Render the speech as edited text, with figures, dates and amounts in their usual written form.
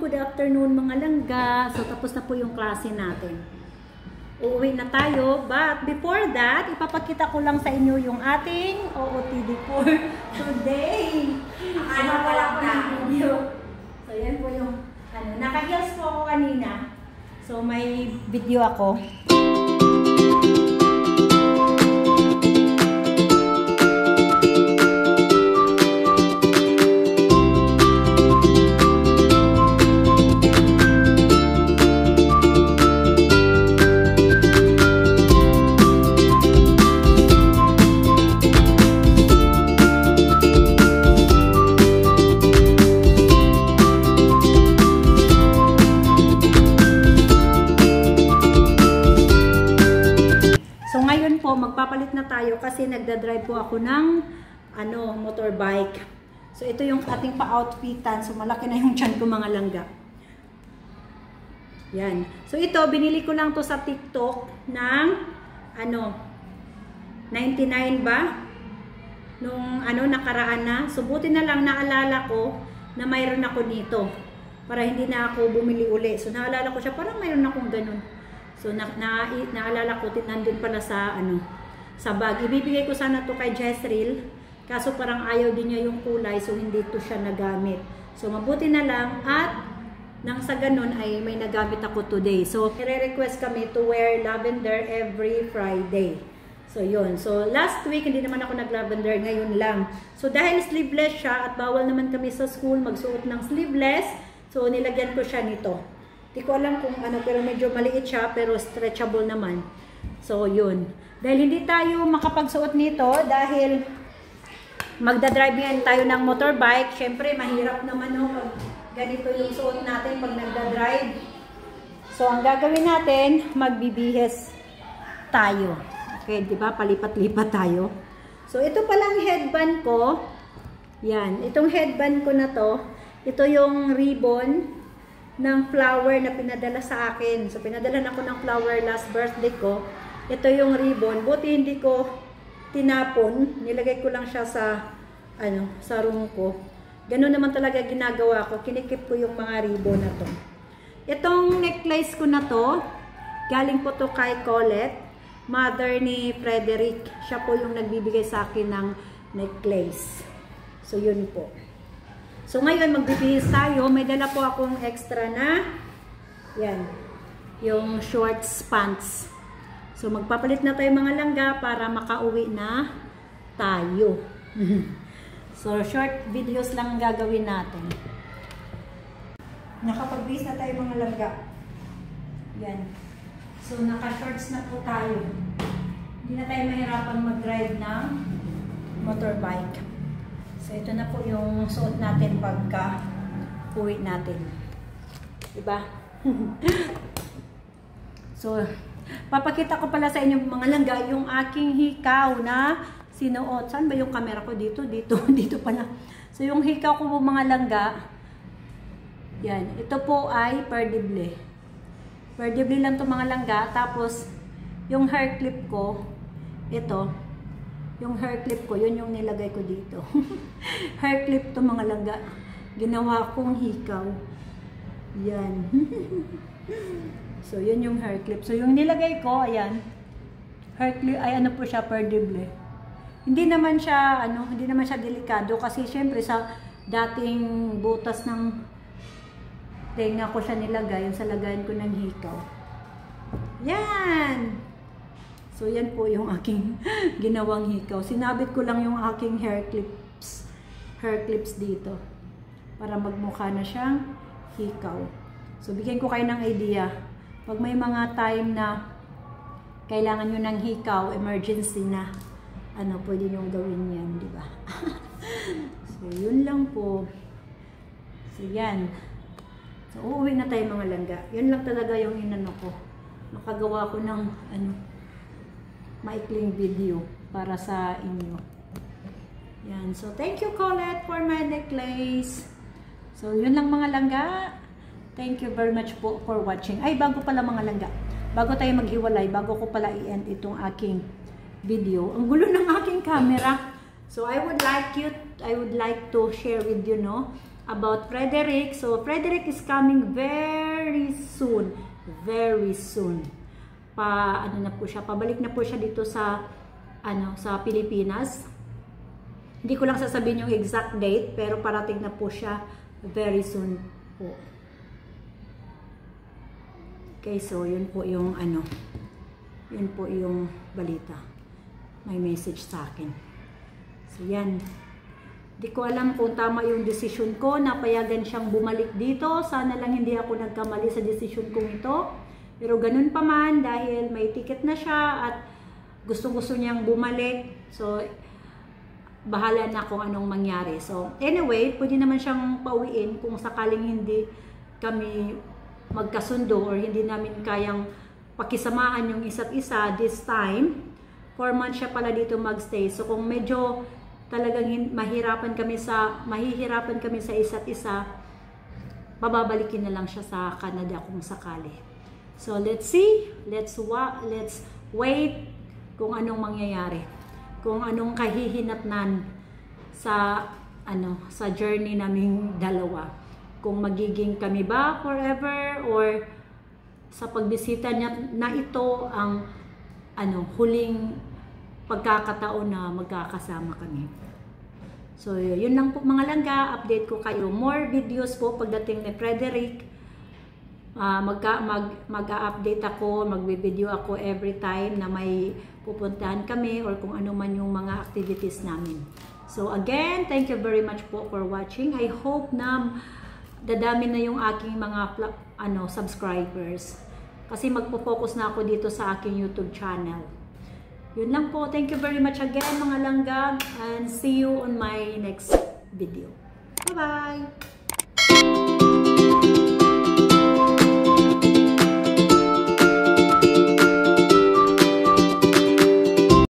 good afternoon mga langga. So tapos na po yung klase natin. Uuwi na tayo, but before that, ipapakita ko lang sa inyo yung ating OOTD for today. Ano pa lang na video. So yan po yung naka-heels po ako kanina. So may video ako. Magpapalit na tayo kasi nagdadrive po ako ng motorbike. So ito yung ating pa-outfitan. So malaki na yung tiyan ko mga langga. Yan. So ito binili ko lang to sa TikTok ng 99 ba? Nung nakaraan na. So buti na lang naalala ko na mayroon ako nito. Para hindi na ako bumili uli. So naalala ko siya parang mayroon akong ganun. So naalala ko nandun pala sa sa bag. Ibibigay ko sana to kay Jezreel. Kaso parang ayaw din niya yung kulay so hindi to siya nagamit. So mabuti na lang at nang sa ganun ay may nagamit ako today. So i-request kami to wear lavender every Friday. So yun. So last week hindi naman ako nag-lavender, ngayon lang. So dahil sleeveless siya at bawal naman kami sa school magsuot ng sleeveless, so nilagyan ko siya nito. Hindi ko alam kung pero medyo maliit siya pero stretchable naman. So yun. Dahil hindi tayo makapagsuot nito dahil magdadrive yan tayo ng motorbike. Syempre mahirap naman pag ganito yung suot natin pag nagdadrive. So ang gagawin natin, magbibihis tayo. Okay, di ba? Palipat-lipat tayo. So ito palang headband ko. Yan, itong headband ko na to. Ito yung ribbon ng flower na pinadala sa akin. So pinadala ako ng flower last birthday ko. Ito yung ribbon. Buti hindi ko tinapon. Nilagay ko lang siya sa sa room ko. Ganun naman talaga ginagawa ko. Kinikip ko yung mga ribbon na to. Itong necklace ko na to, galing po to kay Colette, mother ni Frederick. Siya po yung nagbibigay sa akin ng necklace. So yun po. So ngayon magbibihis tayo. May dala po akong extra na yan. Yung shorts pants. So magpapalit na tayo mga langga para makauwi na tayo. So short videos lang gagawin natin. Nakapagbihis na tayo mga langga. Yan. So naka-shorts na po tayo. Hindi na tayo mahirapan mag-drive ng motorbike. So ito na po yung suot natin pagka uwi natin. Diba? So papakita ko pala sa inyo mga langga yung aking hikaw na sinuot. Saan ba yung camera ko? Dito, dito pala. So yung hikaw ko po mga langga, yan. Ito po ay perdible. Perdible lang to mga langga. Tapos yung hair clip ko, ito. Yung hair clip ko, yun yung nilagay ko dito. Hair clip to mga langga. Ginawa kong hikaw. Yan. So, yun yung hair clip. So, yung nilagay ko, ayan. Hair clip, ay po siya, perdible. Hindi naman siya, delikado. Kasi, syempre, sa dating butas ng tenga ko siya nilagay. Yung sa lagayan ko ng hikaw. Yan! So, yan po yung aking ginawang hikaw. Sinabit ko lang yung aking hair clips dito. Para magmukha na siyang hikaw. So, bigyan ko kayo ng idea. Pag may mga time na kailangan nyo ng hikaw, emergency na, pwede nyo gawin yan, di ba? So, yun lang po. So, yan. So, uuwi na tayo mga langga. Yun lang talaga yung ko. Nakagawa ko ng, maikling video para sa inyo. Yan. So, thank you, Colette, for my necklace. So, yun lang mga langga. Thank you very much po for watching. Ay, bago pala mga langga. Bago tayo maghiwalay, bago ko pala i-end itong aking video. Ang gulo ng aking camera. So, I would like to share with you, about Frederick. So, Frederick is coming very soon. Very soon. Pabalik na po siya dito sa, sa Pilipinas. Hindi ko lang sasabihin yung exact date, pero parating na po siya very soon po. Okay, so yun po yung yun po yung balita. May message sa akin. So yan. Di ko alam kung tama yung decision ko, napayagan siyang bumalik dito. Sana lang hindi ako nagkamali sa decision kong ito. Pero ganun pa man, dahil may ticket na siya at gusto-gusto niyang bumalik. So, bahala na kung anong mangyari. So, anyway, pwede naman siyang pauwiin kung sakaling hindi kami magkasundo or hindi namin kayang pakisamahan yung isa't isa this time. 4 months siya pala dito magstay. So, kung medyo talagang mahihirapan kami sa isa't isa, bababalikin na lang siya sa Canada kung sakali. So, let's see. Let's wait kung anong mangyayari. Kung anong kahihinatnan sa sa journey naming dalawa. Kung magiging kami ba forever or sa pagbisita niya na ito ang huling pagkakataon na magkakasama kami. So, yun lang po mga langga. Update ko kayo. More videos po pagdating ni Frederick. Mag-update ako, magbe-video ako every time na may pupuntahan kami or kung ano man yung mga activities namin. So, again, thank you very much po for watching. I hope na dadami na yung aking mga subscribers. Kasi magpo-focus na ako dito sa aking YouTube channel. Yun lang po. Thank you very much again mga langga. And see you on my next video. Bye-bye!